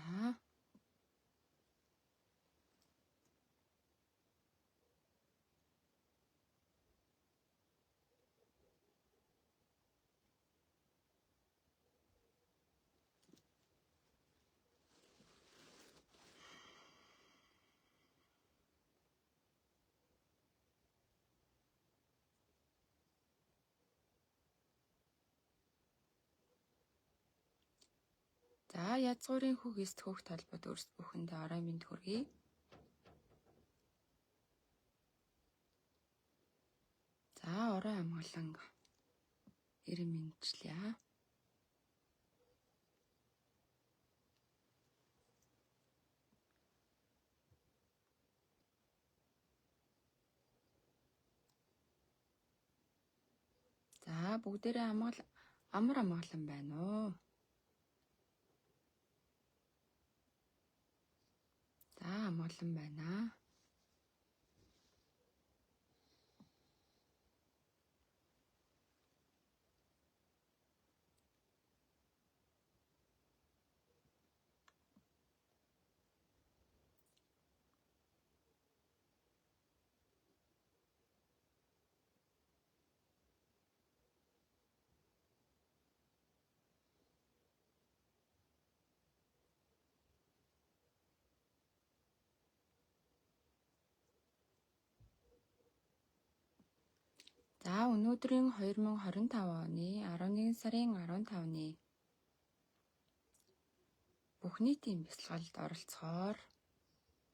За. За, язгуурын хүүхэст хүүхд толбод өрс бүхэндээ орой минь хүргэе. За, орой амгалан эрен мэдчлээ. За, бүгдээрээ амар амгалан байна уу? За, амгалан байна. За, өнөөдрийн 2025 оны 11 сарын 15-ны бүх нийтийн бясалгалд оролцохоор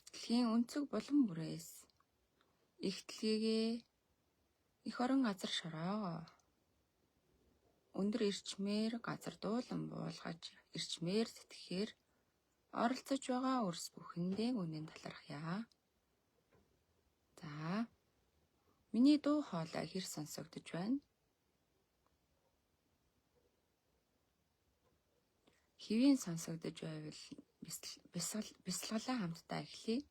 дэлхийн өнцөг булан бүрээс их дэлхийгээ эх орон газар шороогоо өндөр эрчмээр газар дуулан буулгаж эрчмээр сэтгэхээр оролцож байгаа өрс бүхэндээ үнэн талархъя. За, миний дуу хоолой хэр сонсогдож байна? Хэвийн сонсогдож байвал бясалгалаа хамтдаа эхлэе.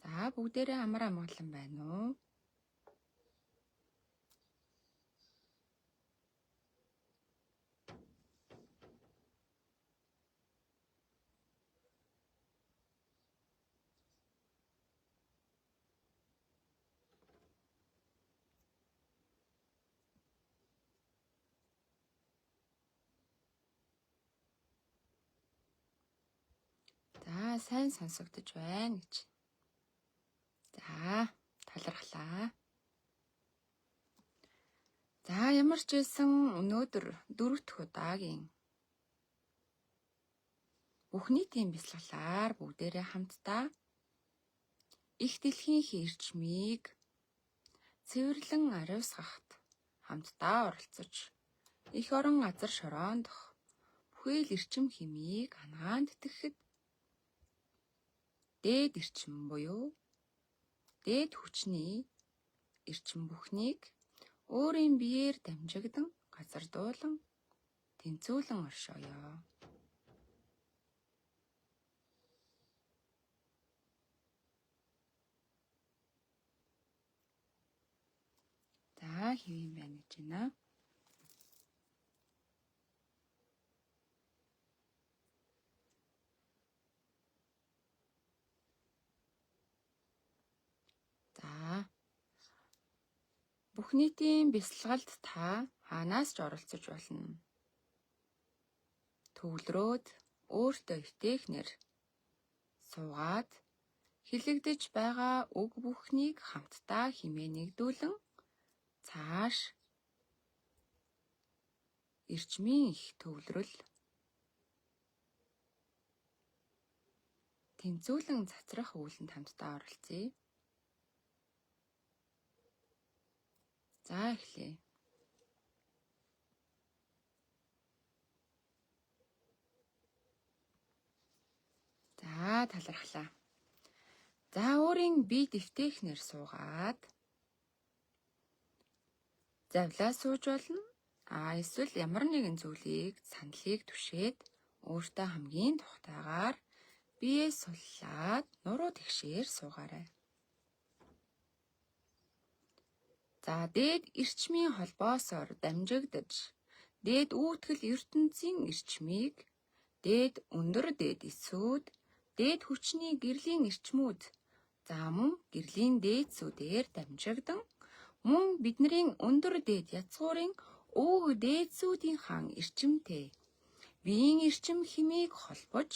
За, бүгдээрээ амар амгалан байна уу? За, сайн сонсогдож байна гэж. За, талархлаа. За, ямар ч байсан өнөөдөр 4 дахь удаагийн бүх нийтийн бясалгалаар бүгдээрээ хамтдаа их дэлхийн эрчмийг цэвэрлэн ариусгахад хамтдаа оролцож эх орон газар шороондох бүхэл эрчим хэмийг ангаанд итгэхэд дээд эрчим буюу дээд хүчний эрчим бүхнийг өөрийн биеэр дамжигдан газар дуулан тэнцвүүлэн оршооё. За, хэвэн байна гэж байна. За, бүх нийтийн бясалгалд та хаанаас ч оролцож болно. Төвлөрөөд өөртөө итээхнэр суугаад хилэгдэж байгаа үг бүхнийг хамтдаа хэмээн нэгдүүлэн цааш эрчмийн их төвлөрөл тэнцвүүлэн цацрах үүлэнд хамтдаа оролцъё. За, эхлэе. За, талархлаа. За, өөрийн бие дэвтэхнэр суугаад завлаа сууж болно. Эсвэл ямар нэгэн зүйлийг саналыг түшээд өөртөө хамгийн тухтайгаар биеэ суллаад нуруу тэгшээр суугаарай. За, дээд эрчмийн холбоосоор дамжигдаж дээд үүтгэл ертөнцийн эрчмийг, дээд өндөр дээд эсүүд, дээд хүчний гэрлийн эрчмүүд, за мөн гэрлийн дээдсүүдээр дамжигдан мөн бидний өндөр дээд язгуурын өг дээдсүүдийн хаан эрчимтэй биеийн эрчим химийг холбож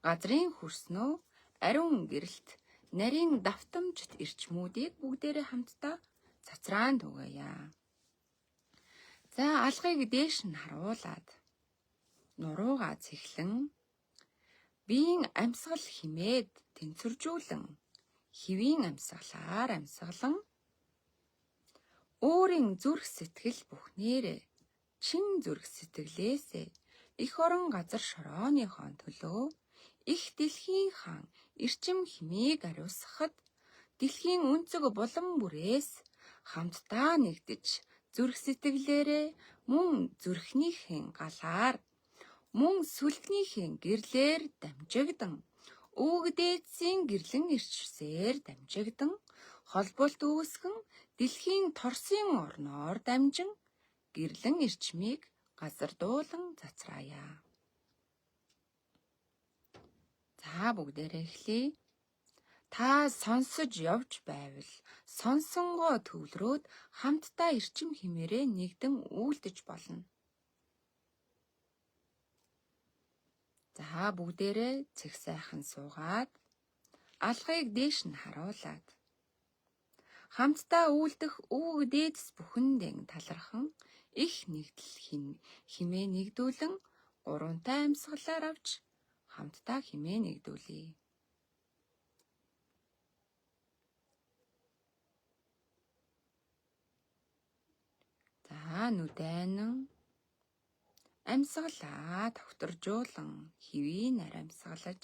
газрын хөрснөө ариун гэрэлт нарийн давтамжт эрчмүүдийг бүгдээрээ хамтдаа цацраан түгээе. За алгыг дээш нь харуулад нуруугаа цэхлэн биеийн амьсгал химээд тэнцвэржүүлэн хэвийн амьсгалаар амьсгалан өөрийн зүрх сэтгэл бүхнээрээ чин зүрх сэтгэлээсээ их орон газар шорооныхон төлөө их дэлхийн хаан эрчим химийг ариусгахад дэлхийн өнцөг булан бүрээс хамтдаа нэгдэж зүрх сэтгэлээрээ мөн зүрхнийхэн галаар мөн сүлгнийхэн гэрлээр дамжигдан өг дээдсийн гэрлэн ирчсээр дамжигдан холболт үүсгэн дэлхийн торсын орноор дамжин гэрлэн ирчмийг газар дуулан цацраая. За бүгдээрээ эхлэе. Та сонсож явж байвал сонсонгоо төвлөрөөд хамтдаа эрчим химээрээ нэгдэн үйлдэж болно. За бүгдээрээ цэг сайхан суугаад алгыг дээш нь харуулад хамтдаа үйлдэх өг дээдс бүхэндээ талархан их нэгдэл химээ нэгдүүлэн гурвантай амьсгалаар авч хамтдаа химээ нэгдүүлье. За нүдэнэн амьсгалаа тогтворжуулан хэвийн нар амьсгалаж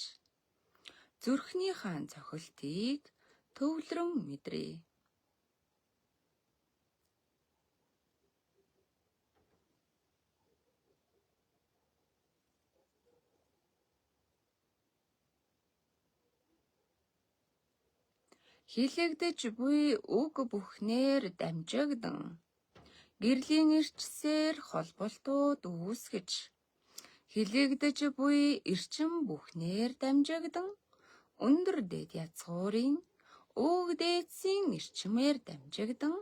зүрхнийхээ цохилтыг төвлөрөн мэдрээ. Хилэгдэж буй үг бүхнээр дамжигдан гэрлийн эрчсээр холболтууд үүсгэж хилэгдэж буй эрчим бүхнээр дамжигдан өндөр дээд язгуурын өг дээдсийн эрчмээр дамжигдан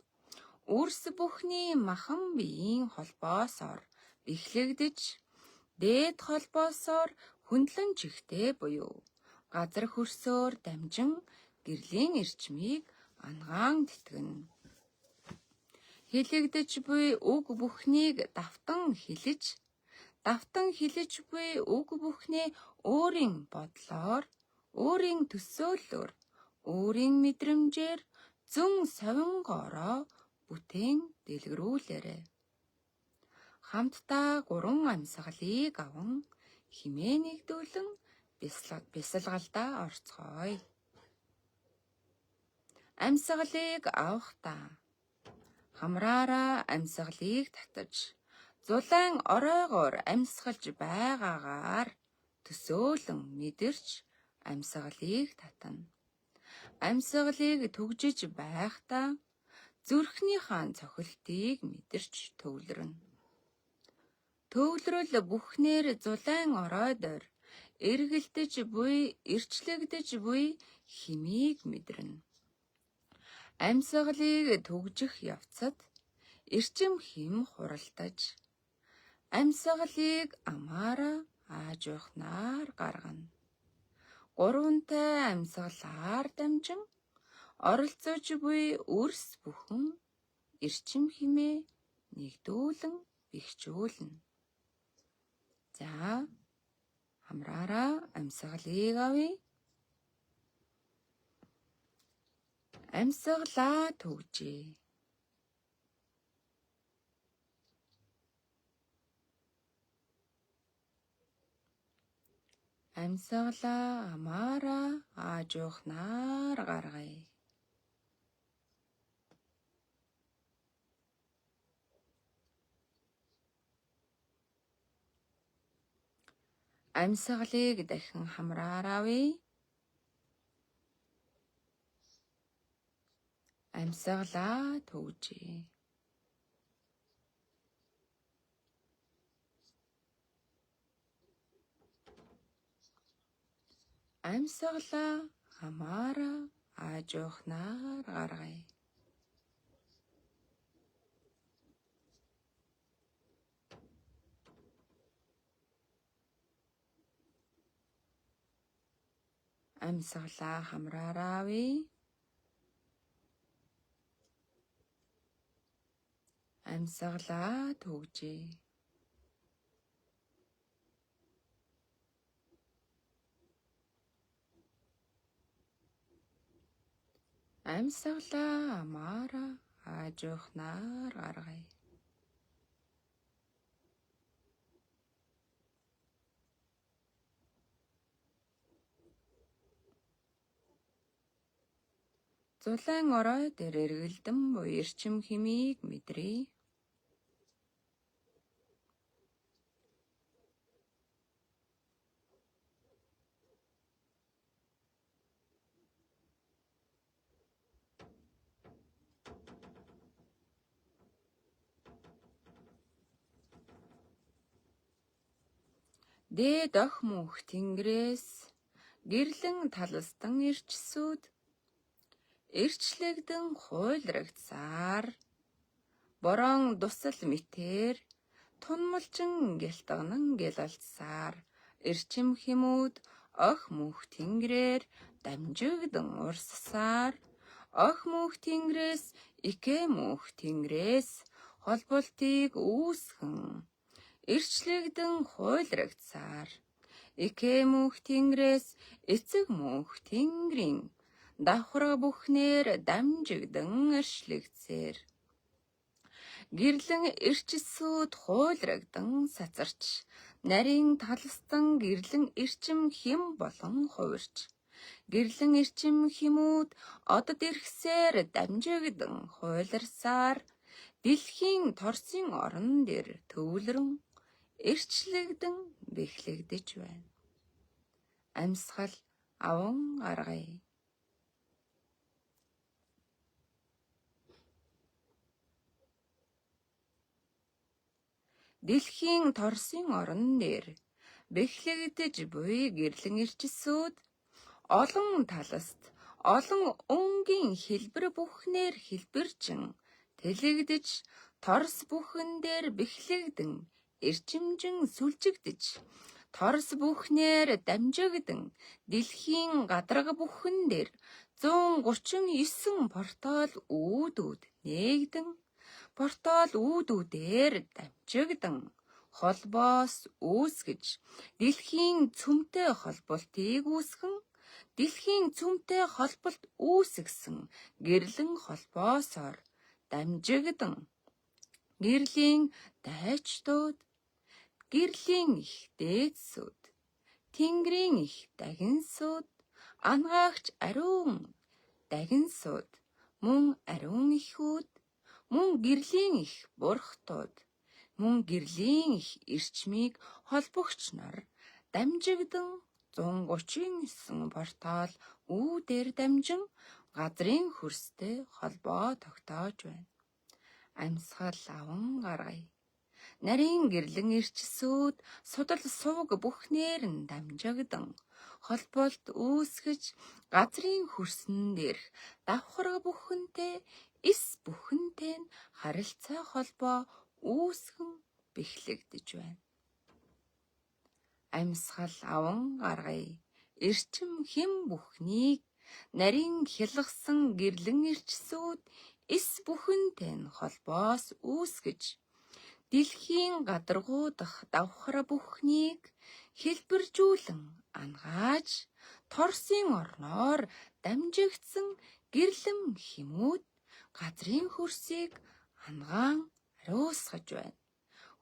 үрс бүхний махан биеийн холбоосоор бэхлэгдэж дээд холбоосоор хөндлөн чихтэй буюу газар хөрсөөр дамжин гэрлийн эрчмийг ангаан тэтгэнэ. Хилэгдэж буй үг бүхнийг давтан хилэж буй үг бүхнээ өөрийн бодлоор, өөрийн төсөөллөөр, өөрийн мэдрэмжээр зөн совингоороо бүтээн дэлгэрүүлээрэй. Хамтдаа гурван амьсгалыг аван химээ нэгдүүлэн бясалгалдаа орцгоё. Амьсгалыг авахдаа хамраараа амьсгалыг татаж зулайн оройгоор амьсгалж байгаагаар төсөөлөн мэдэрч амьсгалыг татна. Амьсгалыг түгжиж байхдаа зүрхнийхээ цохилтыг мэдэрч төвлөрнө. Төвлөрөл бүхнээр зулайн оройдоор эргэлдэж буй, эрчлэгдэж буй химийг мэдэрнэ. Амьсгалыг түгжих явцад эрчим хим хуралдаж амьсгалыг амаараа аажуухнаар гаргана. Гурвантай амьсгалаар дамжин оролцож буй үрс бүхэн эрчим химээ нэгдүүлэн бэхжүүлнэ. За хамраараа амьсгалыг авъя. Амьсгалаа түгжээ. Амьсгалаа амаараа аажуухнаар гаргая. Амьсгалыг дахин хамраараа авъя. Амьсгалаа түгжээ. Амьсгалаа хамаараа аажуухнаар гаргая. Амьсгалаа хамраараа авъя. Амьсгалаа төгжээ. Амьсгалаа амаараа аажуухнаар гаргая. Зулайн орой дээр эргэлдэн буй эрчим хэмийг мэдрээ. Дээд ох мөнх тэнгэрээс гэрлэн талстан ирчсүүд эрчлэгдэн хуйлрагдсаар борон дусал мэтэр тунмалчин гэлтгнан гэлалцсаар эрчим хэмүүд ох мөнх тэнгэрээр дамжигдан урссаар ох мөнх тэнгэрээс ике мөнх тэнгэрээс холболтыг үүсгэн эрчлэгдэн хуйлрагдсаар ике мөнх тэнгэрээс эцэг мөнх тэнгэрийн давхраг бүхнээр дамжигдан эршлэгдсээр гэрлэн эрчсүүд хуйлрагдан сацарч нарийн талстан гэрлэн эрчим хэм болон хувирч гэрлэн эрчим хэмүүд одод ирхсээр дамжигдан хуйларсаар дэлхийн торсын орон дээр төвлөрөн эрчлэгдэн бэхлэгдэж байна. Амьсгал аван гаргая. Дэлхийн торсын орон дээр бэхлэгдэж буй гэрлэн ирчсүүд олон таласт олон өнгийн хэлбэр бүхнээр хэлбэрчин тэлэгдэж торс бүхэн дээр бэхлэгдэн эрчимжин сүлжигдэж торс бүхнээр дамжигдан дэлхийн гадарга бүхэн дээр 139 портал үүдүүд нээгдэн портал үүдүүдээр дамжигдан холбоос үүсгэж дэлхийн цөмтэй холболтыг үүсгэн дэлхийн цөмтэй холболт үүсгэсэн гэрлэн холбоосоор дамжигдан гэрлийн дайчдууд гэрлийн их дээдсүүд тэнгэрийн их дагинсууд ангаагч ариун дагинсууд мөн ариун ихүүд мөн гэрлийн их бурхтууд мөн гэрлийн их эрчмийг холбогч нар дамжигдан 139 портал үүдээр дамжин газрын хөрстэй холбоо тогтоож байна. Амьсгал аван гаргая. Нарийн гэрлэн ирчсүүд судал сувг бүхнээр нь дамжигдан холболт үүсгэж газрын хөрсөн дээрх давхраг бүхэнтэй эс бүхэнтэй нь харилцаа холбоо үүсгэн бэхлэгдэж байна. Амьсгал аван гаргая. Эрчим хэм бүхнийг нарийн хялгсан гэрлэн ирчсүүд эс бүхэнтэй нь холбоос үүсгэж дэлхийн гадаргуу дах давхар бүхнийг хэлбэржүүлэн ангааж торсын орноор дамжигдсан гэрлэн хэмүүд газрын хөрсийг ангаан ариусгаж байна.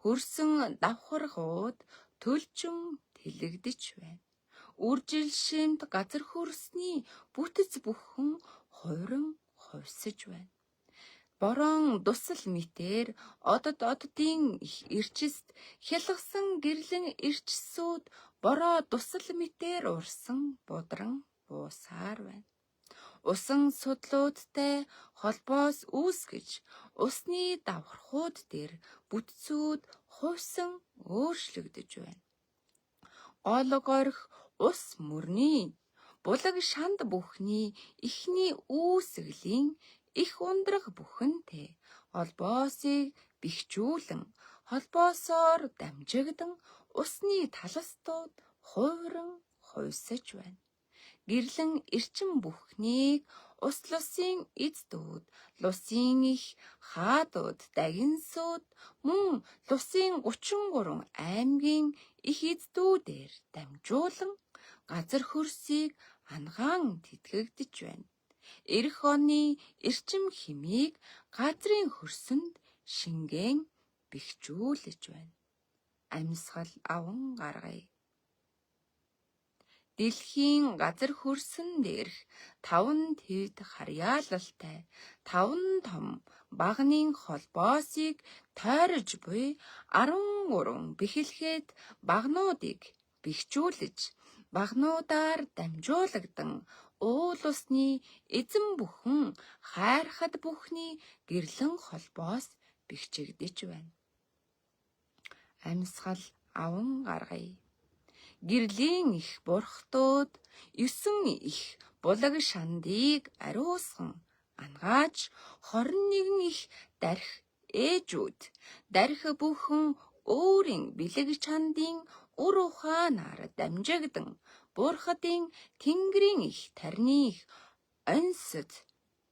Хөрсөн давхаргууд төлчм тэлэгдэж байна. Үржил шимт газар хөрсний бүтэц бүхэн хувиран хувьсаж байна. Борон дусал мэтэр одод оддын ирчист хялгсан гэрлэн ирчсүүд бороо дусал мэтэр урсан будран буусаар байна. Усан судлуудтай холбоос үүсгэж усны давхархууд дээр бүтцүүд хувьсан өөрчлөгдөж байна. Олог орх ус мөрний булаг шанд бүхний ихний үүсгэлийн их ундрах бүхэнтэй холбоосыг бэхжүүлэн холбоосоор дамжигдан усны таластууд хувиран хувьсаж байна. Гэрлэн эрчим бүхнийг ус лусын эздүүд, лусын их хаадууд, дагинсууд мөн лусын 33 аймгийн их эздүүдээр дамжуулан газар хөрсийг ангаан тэтгэгдэж байна. Ирэх оны эрчим химийг газрын хөрсөнд шингэн бэхжүүлж байна. Амьсгал аван гаргая. Дэлхийн газар хөрсөн дээрх 5 твд харьяалалтай 5 том багнын холбоосыг тойрож буй 13 бэхлэхэд багнуудыг бэхжүүлж багнуудаар дамжуулагдан уул усны эзэн бүхэн хайрхад бүхний гэрлэн холбоос бэхжигдэж байна. Амьсгал аван гаргая. Гэрлийн их бурхтууд 9 их булаг шандыг ариусган ангааж 21 их дарх ээжүүд дарх бүхэн өөрийн бэлэг чандын ур ухаанаар дамжигдан бурхадын тэнгэрийн их тарны их онцод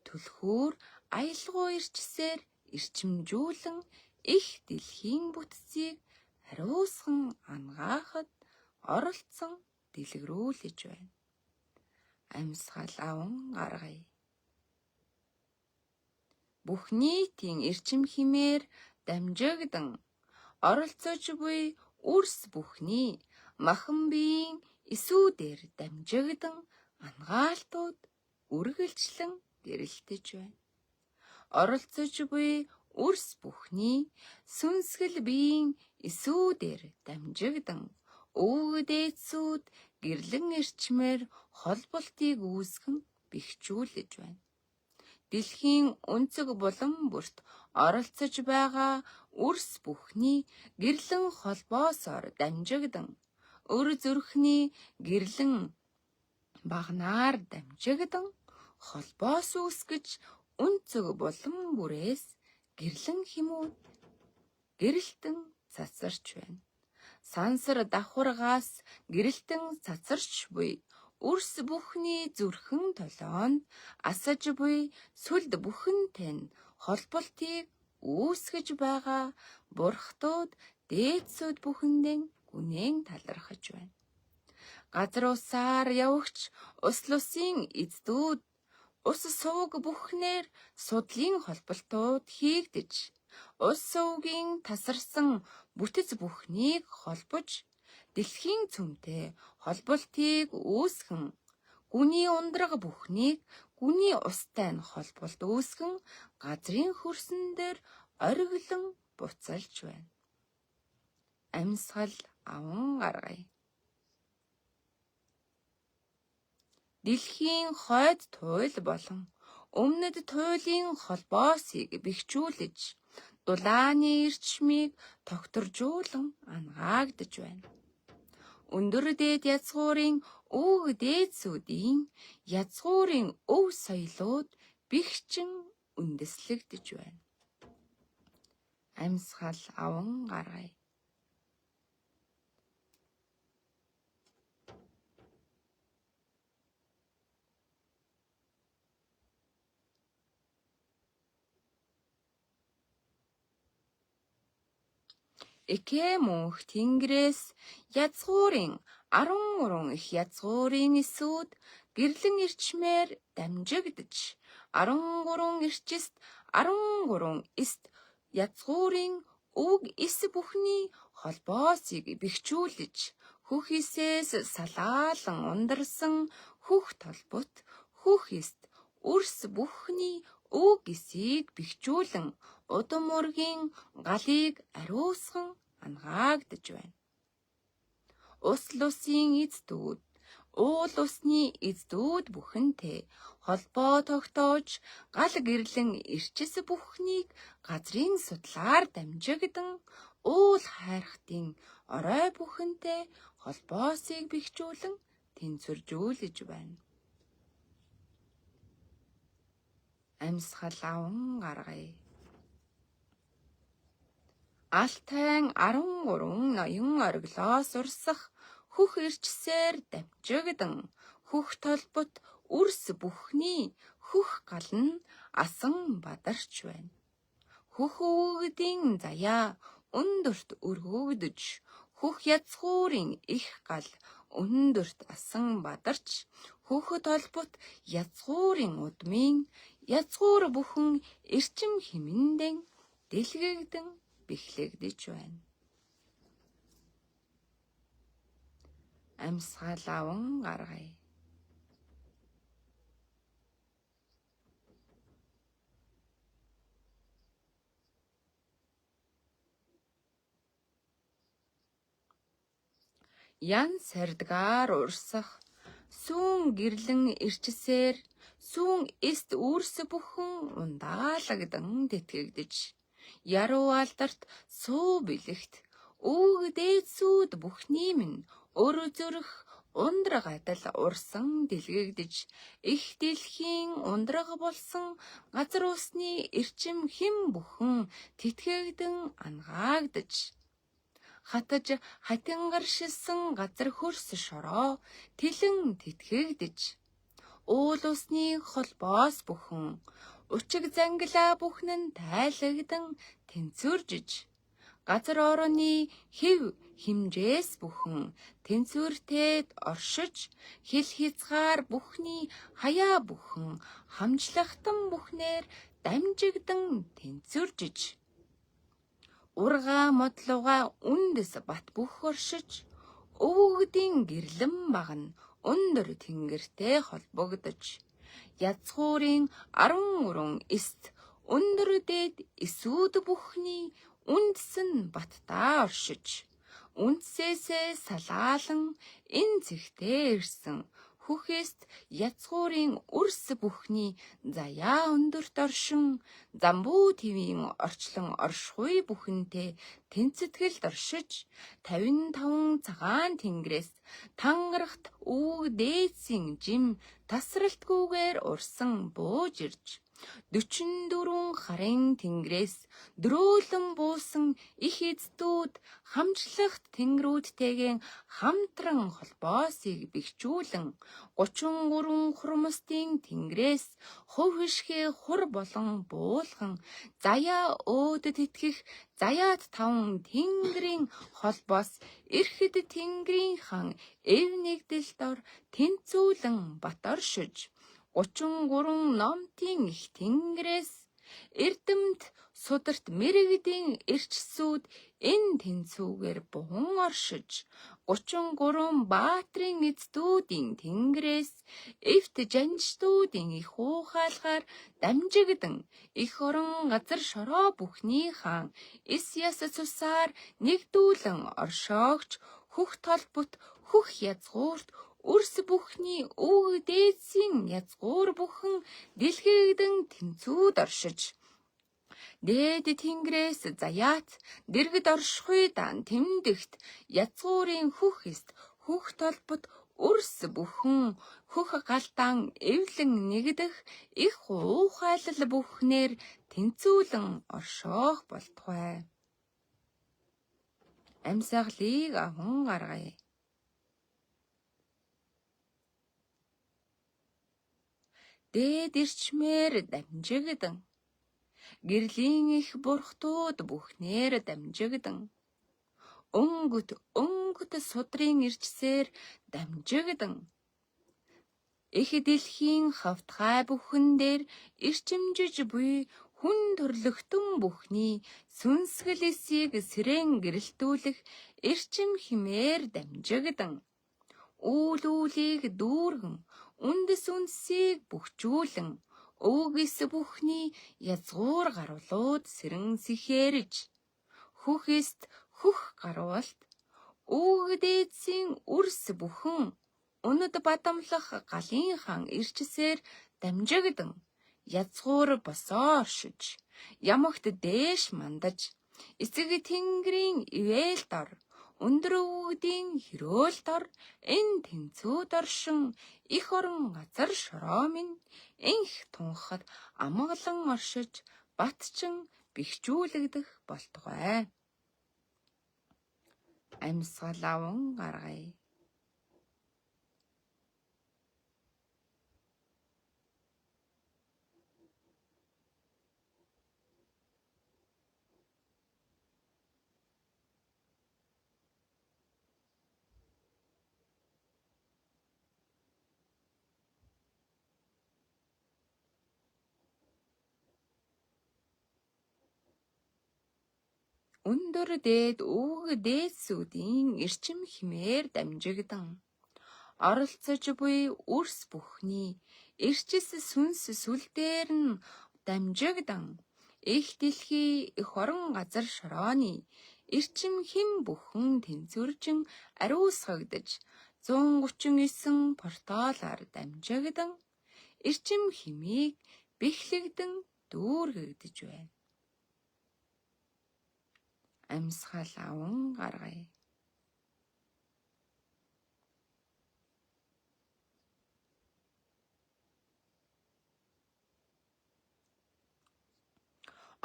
түлхүүр аялгау ирчсээр ирчимжүүлэн их дэлхийн бүтцийг ариусган ангаахад оролцсон дэлгэрүүлж байна. Амьсгал аван гаргая. Бүх нийтийн эрчим химээр дамжигдан оролцож буй үрс бүхний махан биеийн эсүүдээр дамжигдан ангаалтууд үргэлжлэн гэрэлтэж байна. Оролцож буй үрс бүхний сүнсгэл биеийн эсүүдээр дамжигдан өвгдээцүүд гэрлэн эрчмээр холболтыг үүсгэн бэхжүүлж байна. Дэлхийн өнцөг булан бүрт оролцож байгаа үрс бүхний гэрлэн холбоосоор дамжигдан өр зүрхний гэрлэн багнаар дамжигдан холбоос үүсгэж өнцөг булан бүрээс гэрлэн хэмүүд гэрэлтэн цацарч байна. Сансар давхаргаас гэрэлтэн цацарч буй үрс бүхний зүрхэн толоонд асаж буй сүлд бүхэнтэй нь холболтыг үүсгэж байгаа бурхтууд дээдсүүд бүхэндээ гүнэн талархаж байна. Газар усаар явагч ус лусын эздүүд ус сувг бүхнээр судлын холболтууд хийгдэж ус сувгийн тасарсан бүтэц бүхнийг холбож дэлхийн цөмтэй холболтыг үүсгэн гүний ундраг бүхнийг гүний устай нь холболт үүсгэн газрын хөрсөн дээр ориглон буцалж байна. Амьсгал аван гаргая. Дэлхийн хойд туйл болон өмнөд туйлын холбоосыг бэхжүүлж дулааны эрчмийг тогтворжуулан ангаагдж байна. Өндөр дээд язгуурын өв дээдсүүдийн язгуурын өв соёлууд бэхжин үндэслэгдэж байна. Амьсгал аван гаргая. Эгэ мөнх тэнгэрээс язгуурын 13 их язгуурын эсүүд гэрлэн эрчмээр дамжигдж 13 эрчист 13 эст язгуурын өг эс бүхний холбоосыг бэхжүүлж хөх эсээс салаалан ундарсан хөх толбот хөх эст үрс бүхний өг эсийг бэхжүүлэн удам ургийн галыг ариусган ангаагдж байна. Ус лусын эздүүд, уул усны эздүүд бүхэнтэй холбоо тогтоож гал гэрлэн эрчис бүхнийг газрын судлаар дамжигдан уул хайрхтын орой бүхэнтэй холбоосыг бэхжүүлэн тэнцвэржүүлж байна. Амьсгал аван гаргая. Алтай 13 ноён ориглоос урсах хөх ирчсээр дамжигдан хөх толбот үрс бүхний хөх гал нь асан бадарч байна. Хөх өвгдийн заяа өндөрт өргөгдөж хөх язгуурын их гал өндөрт асан бадарч хөх толбот язгуурын удмын язгуур бүхэн эрчим химэндэн дэлгэгдэн бэхлэгдэж байна. Амьсгал аван гаргая. Ян сардгаар урсах сүүн гэрлэн ирчсээр сүүн эст үрс бүхэн ундаалагдан тэтгэгдэж яруу алдарт суу бэлэгт өвгдээд сүүд бүхний минь өр зүрх ундраг адал урсан дэлгэгдэж их дэлхийн ундраг болсон газар усны эрчим хэм бүхэн тэтгэгдэн ангаагдаж хатаж хатингаршилсан газар хөрс шороо тэлэн тэтгэгдэж уул усны холбоос бүхэн учиг зангилаа бүхэн нь тайлагдан тэнцвэржиж газар орны хэв химжээс бүхэн тэнцвэртэд оршиж хил хязгаар бүхний хаяа бүхэн хамжлагтан бүхнээр дамжигдан тэнцвэржиж урга модлуга үндэс бат бүх оршиж өвгдийн гэрлэн багна өндөр тэнгэртэй холбогдож язгуурын 13 эст өндөр дээд эсүүд бүхний үндсэн баттаа оршиж үндсээсээ салаалан энэ зэгтээ ирсэн хүхэст язгуурын үрс бүхний заяа өндөрт оршин замбуу твийн орчлон оршихуй бүхэнтэй тэнцэтгэлд оршиж 55 цагаан тэнгэрээс тангарахт өвгдээсийн жим тасралтгүйгээр урсан бууж ирж 44 харын тэнгэрээс дрөөлөн буусан их эздүүд хамжлагт тэнгэрүүдтэйгэн хамтран холбоосыг бэхжүүлэн 33 хурмстын тэнгэрээс хувь хишгээ хур болон буулхан заяа өөдөд итгэх заяат 5 тэнгэрийн холбоос эрхэд тэнгэрийн хан эв нэгдэл дор тэнцүүлэн бат оршиж 33 номтын их тэнгэрээс эрдэмт сударт мэрэгдийн эрчсүүд энэ тэнцүүгээр бухан оршиж 33 баатрын эздүүдийн тэнгэрээс эвт жанжтуудын их уухайлгаар дамжигдан их орон газар шороо бүхний хаан эс яс цусаар нэгдүүлэн оршоогч хөх толбот хөх язгуурт үрс бүхний өвгдээсийн язгуур бүхэн дэлгэгдэн тэнцүүд оршиж дээд тэнгэрээс заяат дэргэд оршихуй дан тэмдэгт язгуурын хөхэст хөх толбот үрс бүхэн хөх галдаан эвлэн нэгдэх их уухайлал бүхнээр тэнцүүлэн оршоох болтугай. Амьсгалыг аван гаргая. Дээд ирчмээр дамжигдан гэрлийн их бурхтууд бүхнээр дамжигдан өнгөт судрын ирчсээр дамжигдан их дэлхийн хавтгай бүхэн дээр ирчимжиж буй хүн төрлөختөн бүхний сүнсгэл эсийг сэрэн гэрэлтүүлэх эрчим химээр дамжигдан үүлийг дүүргэн үндэс үнсийг бүхжүүлэн өвгис бүхний язгуур гарвлууд сэрэн сэхэрж хүхэст хөх гарвалт өвгдээсийн үрс бүхэн өнөд бадамлах галын хан ирчсээр дамжигдан язгуур босоо оршиж ямагт дээш мандаж эцэг тэнгэрийн ивэл дор өндөр өвгдийн хөрөөл дор энэ тэнцүүд оршин их орон газар шороо минь инх тунхад амгалан оршиж батчин бэхжүүлэгдэх болтугай. Амьсгал аван гаргая. Өндөр дээд өвөг дээдсүүдийн эрчим хэмээр дамжигдан оролцож буй үрс бүхний эрчис сүнс сүл дээр нь дамжигдан их дэлхий их орон газар шорооны эрчим хэм бүхэн тэнцвэржин ариусгагдж 139 порталаар дамжигдан эрчим хэмийг бэхлэгдэн дүүргэгдэж байна. Амьсгал аван гаргая.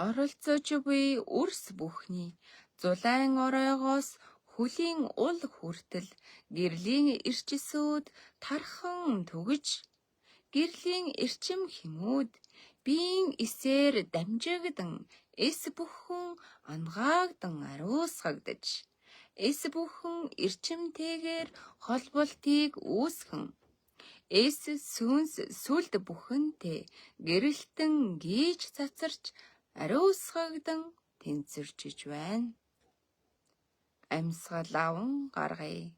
Оролцож буй үрс бүхний зулайн оройгоос хөлийн ул хүртэл гэрлийн эрчисүүд тархан түгэж гэрлийн эрчим хэмүүд биеийн эсээр дамжигдан эс бүхэн ангаагдан ариусгагдж эс бүхэн эрчимтэйгээр холболтыг үүсгэн эс сүнс сүлд бүхэнтэй гэрэлтэн гийж цацарч ариусгагдан тэнцвэрчиж байна. Амьсгал аван гаргая.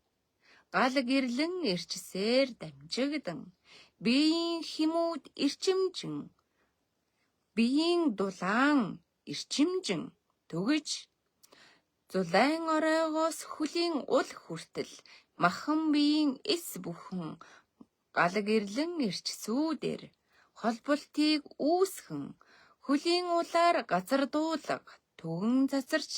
Гал гэрлэн эрчсээр дамжигдан биеийн хэмүүд эрчимжин биеийн дулаан эрчимжин түгэж зулайн оройгоос хөлийн ул хүртэл махан биеийн эс бүхэн гал гэрлэн эрчсүүдээр холболтыг үүсгэн хөлийн улаар газар дуулаг түгэн цацарч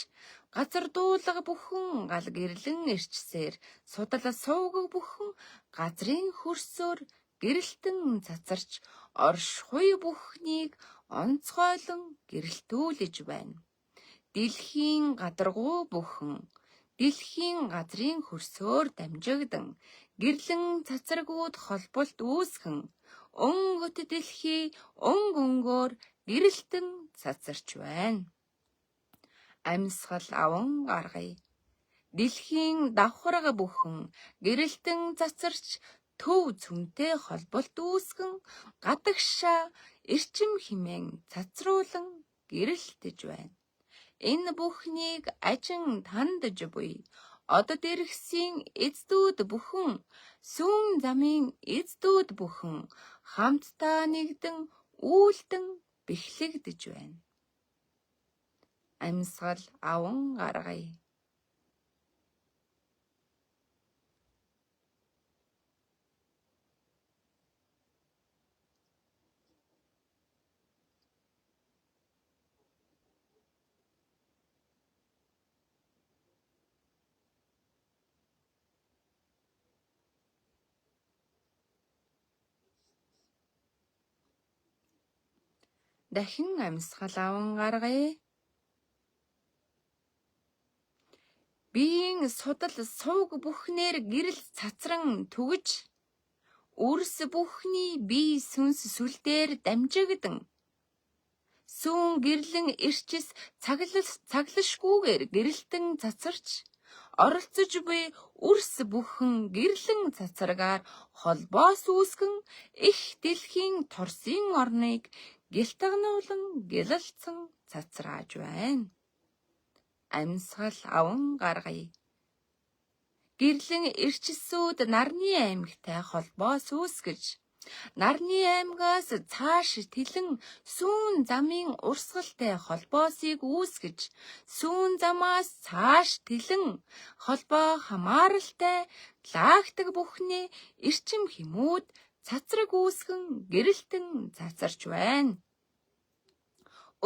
газар дуулаг бүхэн гал гэрлэн эрчсээр судал сувг бүхэн газрын хөрсөөр гэрэлтэн цацарч орш хуй бүхнийг онцгойлон гэрэлтүүлж байна. Дэлхийн гадаргуу бүхэн дэлхийн газрын хөрсөөр дамжигдан гэрлэн цацаргууд холболт үүсгэн өнгөт дэлхий өнгөөр гэрэлтэн цацарч байна. Амьсгал аван гаргая. Дэлхийн давхарга бүхэн гэрэлтэн цацарч төв цүнтэй холболт үүсгэн гадагшаа эрчим хэмээн цацруулан гэрэлтэж байна. Энэ бүхнийг ажин тандж буй одод иргэсийн эздүүд бүхэн сүүн замын эздүүд бүхэн хамтдаа нэгдэн үйлдэн бэхлэгдэж байна. Амьсгал аван гаргая. Дахин амьсгал аван гаргая. Биеийн судал сувг бүхнээр гэрэл цацран түгэж үрс бүхний бие сүнс сүлдээр дамжигдан сүүн гэрлэн эрчис цаглашгүйгээр гэрэлтэн цацарч оролцож буй үрс бүхэн гэрлэн цацаргаар холбоос үүсгэн их дэлхийн торсын орныг гэлтгнуулан гэлэлцэн цацрааж байна. Амьсгал аван гаргая. Гэрлэн эрчисүүд нарны аймагтай холбоос үүсгэж нарны аймгаас цааш тэлэн сүүн замын урсгалтай холбоосыг үүсгэж сүүн замаас цааш тэлэн холбоо хамааралтай лагдаг бүхнээ эрчим хэмүүд цацраг үүсгэн гэрэлтэн цацарч байна.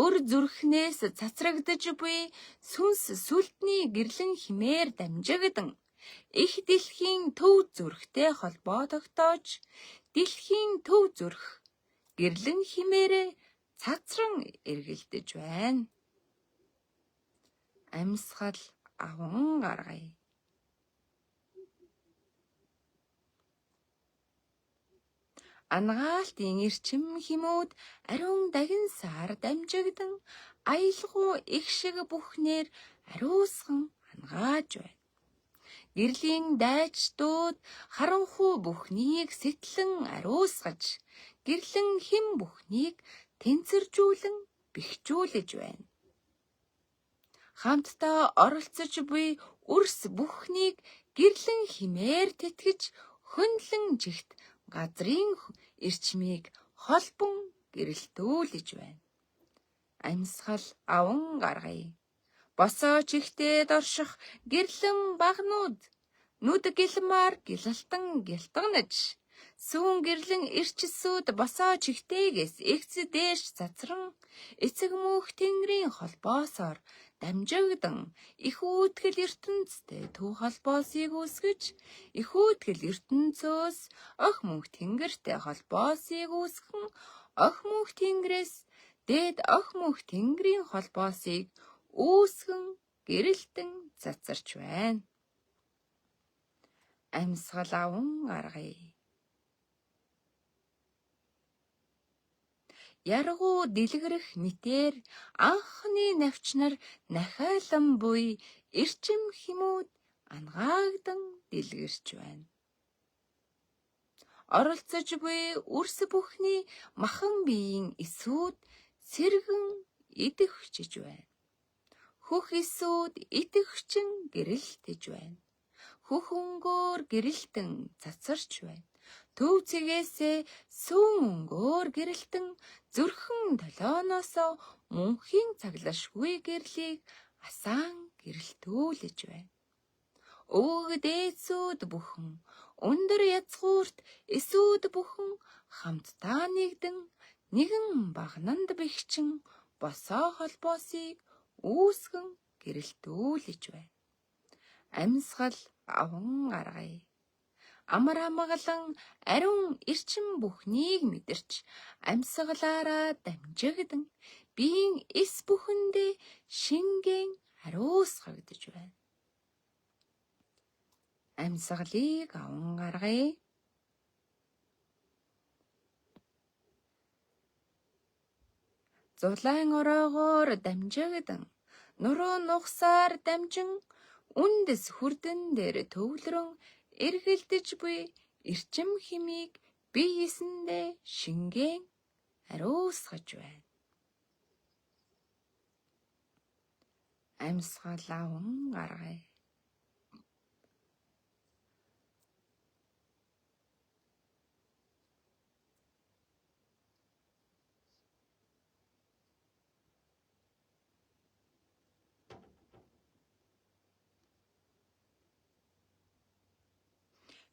өр зүрхнээс цацрагдаж буй сүнс сүлтний гэрлэн химээр дамжигдан их дэлхийн төв зүрхтэй холбоо тогтоож дэлхийн төв зүрх гэрлэн химээрээ цацран эргэлдэж байна. Амьсгал аван гаргая. Ангаалтын эрчим химүүд ариун дагинсаар дамжигдан аялгуу их шиг бүхнээр ариусган ангааж байна. Гэрлийн дайчдууд харанхуй бүхнийг сэтлэн ариусгаж, гэрлэн хим бүхнийг тэнцэржүүлэн бэхжүүлж байна. Хамтдаа оролцож буй үрс бүхнийг гэрлэн химээр тэтгэж хөндлөн жигт газрын эрчмийг холбон гэрэлтүүлж байна. Амьсгал аван гаргая. Босоо чихтэд орших гэрлэн багнууд нүд гэлмаар гялалтан гялтганаж сүүн гэрлэн ирчсүүд босоо чихтээгээс эгц дээш цацран эцэг мөнх тэнгэрийн холбоосоор дамжигдан их үүтгэл ертөнцтэй төв холбоосыг үүсгэж их үүтгэл ертөнцөөс ох мөнх тэнгэртэй холбоосыг үүсгэн ох мөнх тэнгэрээс дээд ох мөнх тэнгэрийн холбоосыг үүсгэн гэрэлтэн цацарч байна. Амьсгал аван гаргая. Яргуу дэлгэрэх мэтэр анхны навчнар нахайлан буй эрчим химүүд ангаагдан дэлгэрч байна. Оролцож буй үрс бүхний махан биеийн эсүүд сэргэн идэвхжиж байна. Хөх эсүүд идэвхчин гэрэлтэж байна. Хөх өнгөөр гэрэлтэн цацарч байна. Төв цэгээсээ сүүн өнгөөр гэрэлтэн зүрхэн толооноосоо мөнхийн цаглашгүй гэрлийг асаан гэрэлтүүлж байна. Өвөг дээдсүүд бүхэн өндөр язгуурт эсүүд бүхэн хамтдаа нэгдэн нэгэн багнанд бэхчин босоо холбоосыг үүсгэн гэрэлтүүлж байна. Амьсгал аван гаргая. Амар амгалан ариун эрчим бүхнийг мэдэрч амьсгалаараа дамжигдан биеийн эс бүхэндээ шингэн ариусгагдж байна. Амьсгалыг аван гаргая. Зулайн ороогоор дамжигдан нуруу нухсаар дамжин үндэс хүрдэн дээр төвлөрөн эргэлдэж буй эрчим химийг биеэсэндээ шингэн ариусгаж байна. Амьсгал аван гаргая.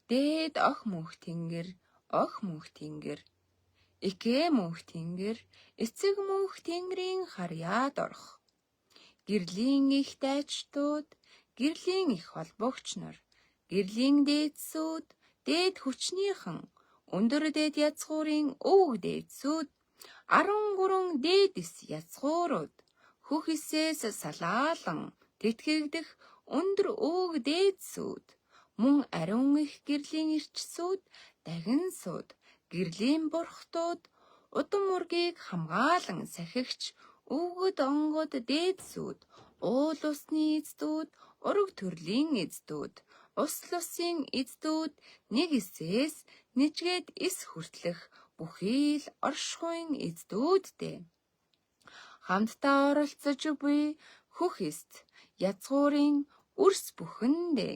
Дээд ох мөнх тэнгэр, ох мөнх тэнгэр, экэ мөнх тэнгэр, эцэг мөнх тэнгэрийн харьяад орох. Гэрлийн их дайчдууд, гэрлийн их холбогч нар, гэрлийн дээдсүүд, дээд хүчнийхэн, өндөр дээд язгуурын өвөг дээдсүүд, 13 дээдэс язгуурууд, хөх исээс салаалан тэтгэгдэх өндөр өвөг дээдсүүд, мөн ариун их гэрлийн ирчсүүд, дагинсууд, гэрлийн бурхтууд, удам ургийг хамгаалан сахигч өвгөд онгод дээдсүүд, уул усны эздүүд, ураг төрлийн эздүүд, усл усын эздүүд, нэг эсээс нэжгээд эс хүртлэх бүхий л оршихуйн эздүүдтэй хамтдаа оролцож буй хөх эст язгуурын үрс бүхэндээ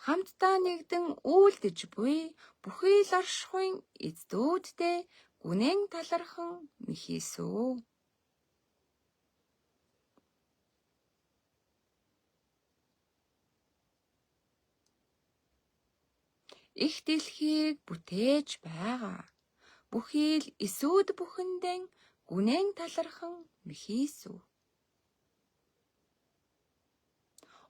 хамтдаа нэгдэн үйлдэж буй бүхий л оршихуйн эздүүдтэй гүнэн талархан мэхийсүү. Их дэлхийг бүтээж байгаа. Бүхий л эсүүд бүхэндээ гүнэн талархан михийсв.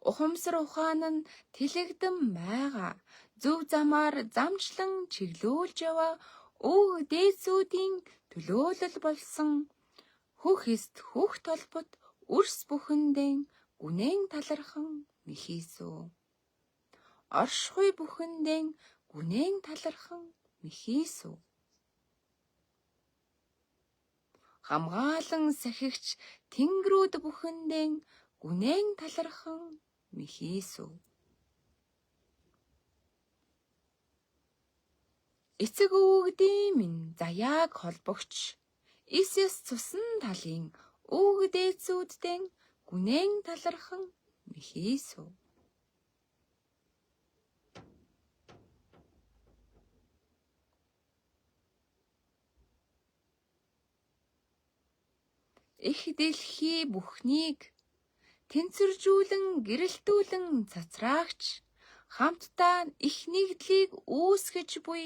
Ухамсар ухаан нь тэлэгдэн байгаа. Зөв замаар замчлан чиглүүлж яваа өг дээдсүүдийн төлөөлөл болсон хөх эст хөх толбот үрс бүхэндээ гүнэн талархан михийсв. Оршихуй бүхэндээ гүнэн талархан михийсв. Хамгаалан сахигч тэнгэрүүд бүхэндээ гүнэн талархан михийсв. Эцэг өвгдийн минь заяаг холбогч Исэс цусан талын өг дээдсүүддэн гүнэн талархан михийсв. Их дэлхий бүхнийг тэнцвэржүүлэн гэрэлтүүлэн цацраагч хамтдаа их нэгдлийг үүсгэж буй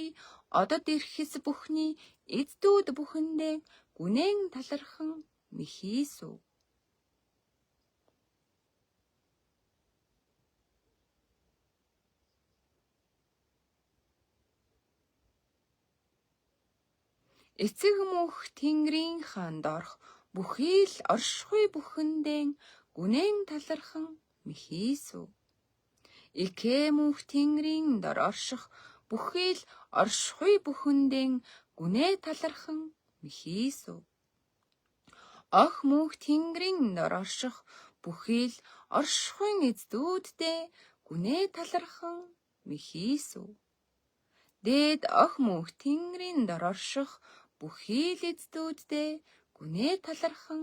одод ирэхс бүхний эздүүд бүхэндээ гүнэн талархан михийсв. Эцэг мөнх Тэнгэрийн хаанд орох бүхий л оршихуй бүхэндээ гүнэн талархан михийсв. Иké мөнх Тэнгэрийн дор орших бүхий л оршихуй бүхэндээ гүнээ талархан михийсв. Ох мөнх Тэнгэрийн дор орших бүхий л оршихуйн эздүүддээ гүнээ талархан михийсв. Дээд ох мөнх Тэнгэрийн дор орших бүхий л эздүүддээ гүнээ талархан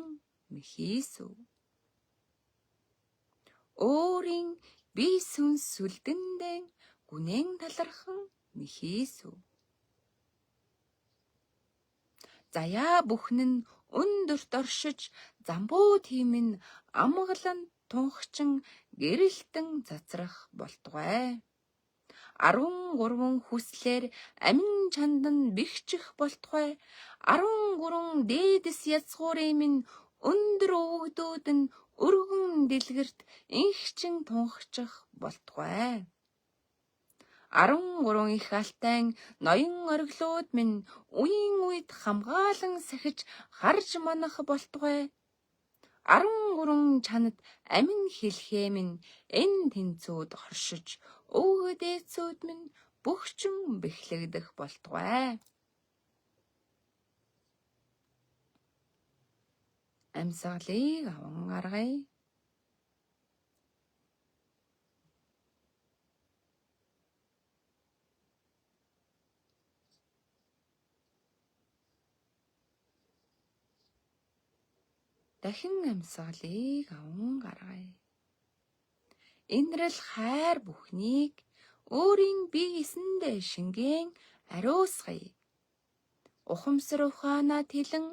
михийсв. Өөрийн бие сүнс сүлдэндээ гүнэн талархан михийсв. Заяа бүхэн нь өндөрт оршиж замбуу тиймэн амгалан тунхчин гэрэлтэн цацрах болтугай. 13 хүслээр амин чандан бэхжих болтугай. 13 дээдэс язгуурын минь өндөр өвгдүүд нь өргөн дэлгэрт инхчин тунхчих болтугай. 13 их алтай ноён ориглууд минь үеийн үед хамгаалан сахиж харж манах болтугай. 13 чанад амин хэлхээ минь энэ тэнцүүд хоршиж өвгөө дээдсүүд минь бөхчөн бэхлэгдэх болтугай. Амьсгалыг аван гаргая. Дахин амьсгалыг аван гаргая. Энэрл хайр бүхнийг өөрийн бие эсэндээ шингэн ариусгая. Ухамсар ухаанаа тэлэн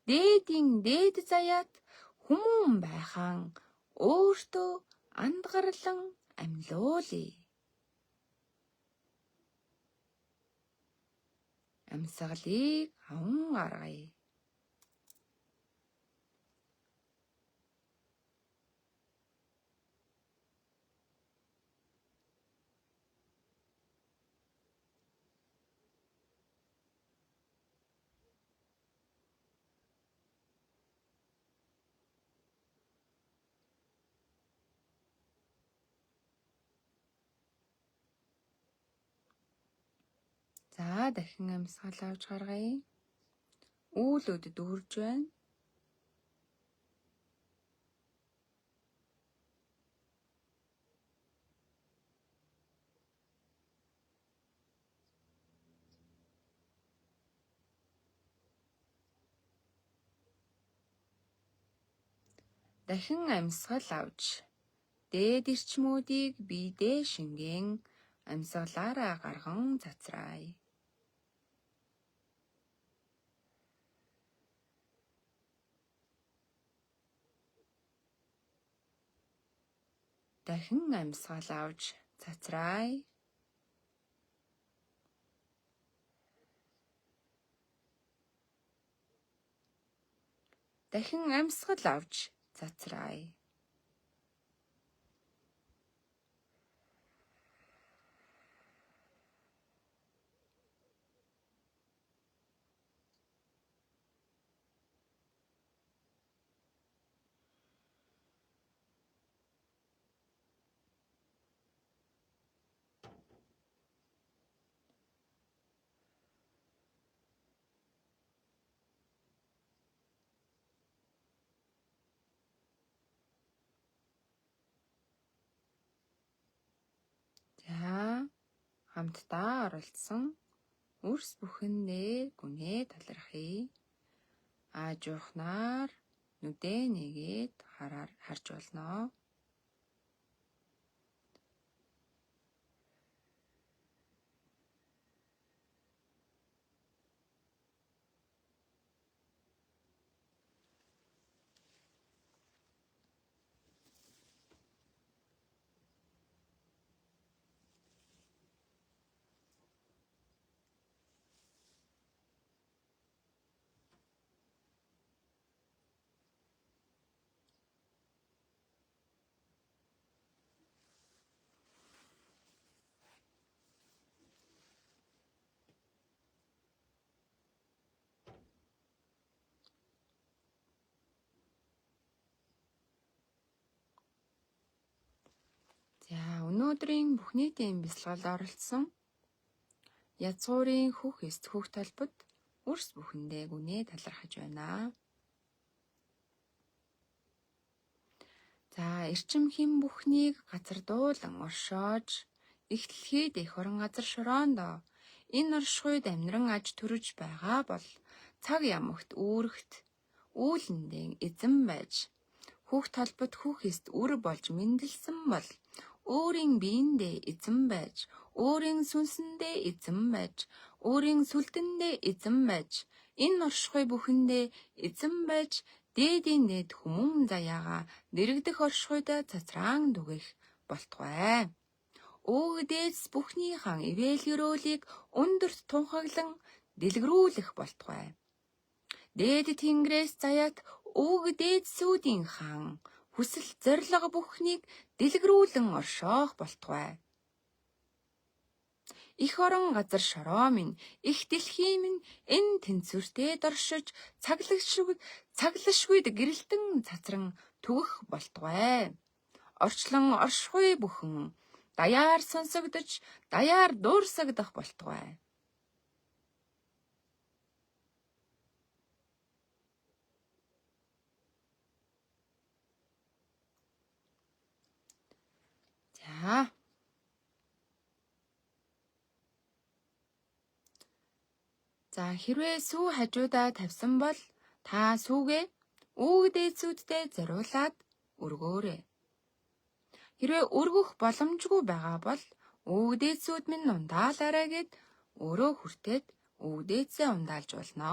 дээдийн дээд заяат хүмүүн байхаан өөртөө андгарлан амьлуулъя. Амьсгалыг аван гаргая. За дахин амьсгал авч гаргая. Үүлүүд дүүрж байна. Дахин амьсгал авч дээд эрчмүүдийг биедээ шингэн амьсгалаараа гарган цацраая. Дахин амьсгал авч цацраая. дахин амьсгал авч цацраая. За, хамтдаа оролцсон үрс бүхэндээ гүнээ талархъя. Аажуухнаар нүдээ нэгээд харж болно. За, өнөөдрийн бүх нийтийн бясалгалд оролцсон язгуурын хөх эст хөх толбод үрс бүхэндээ гүнээ талархаж байна. За, эрчим хэм бүхнийг газар дуулан оршоож эхлэхэд эх орон газар шороондоо энэ оршихуйд амьдран аж төрөж байгаа бол цаг ямагт үүрэгт үүлэндээ эзэн байж хөх толбод хөх эст үр болж мэндэлсэн бол өөрийн биендээ эзэн байж, өөрийн сүнсэндээ эзэн байж, өөрийн сүлдэндээ эзэн байж, энэ оршихуй бүхэндээ эзэн байж, дээдийн дээд хүмүүн заяага дэрэгдэх оршихуйдаа цацраан дүгэх болтугай. Өөдөөс бүхний хаан ивэл гөрөөлийг өндөрт тунхаглан дэлгэрүүлэх болтугай. Дээд тэнгэрээс заяат өөдөөд сүүдийн хаан хүсэл зориг бүхнийг дэлгэрүүлэн оршоох болтугай. Их орон газар шороо минь, их дэлхий минь энэ тэнцвэртэд оршиж цаглашгүйд гэрэлтэн цацран түгэх болтугай. Орчлон оршихуй бүхэн даяар сонсогдож, даяар дуурсагдах болтугай. За, хэрвээ сүү хажуудаа тавьсан бол та сүүгээ өөдөөсүүддээ зориулаад өргөөрэй. Хэрвээ өргөх боломжгүй байгаа бол өөдөөсүүд минь ундаалаарай гэд өөрөө хүртээд өөдөөсөө ундаалж болно.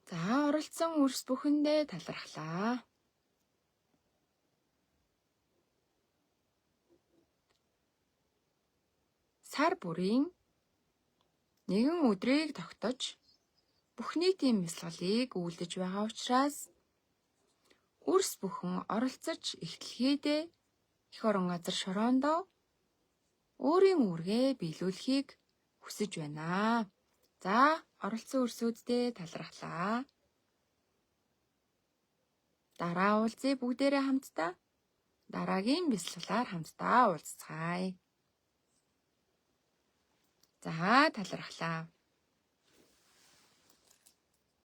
За, оролцсон үрс бүхэндээ талархлаа. Сар бүрийн нэгэн өдрийг тогтож бүх нийтийн бясалгалыг үйлдэж байгаа учраас үрс бүхэн оролцож эхлэхээдээ эх орон газар шороондоо өөрийн үүргээ биелүүлэхийг хүсэж байна. За, оролцсон үрсүүддээ талархлаа. Дараа уулзъя бүгдээрээ хамтдаа. Дараагийн бясалгалаар хамтдаа уулзцгаая. За, талархлаа.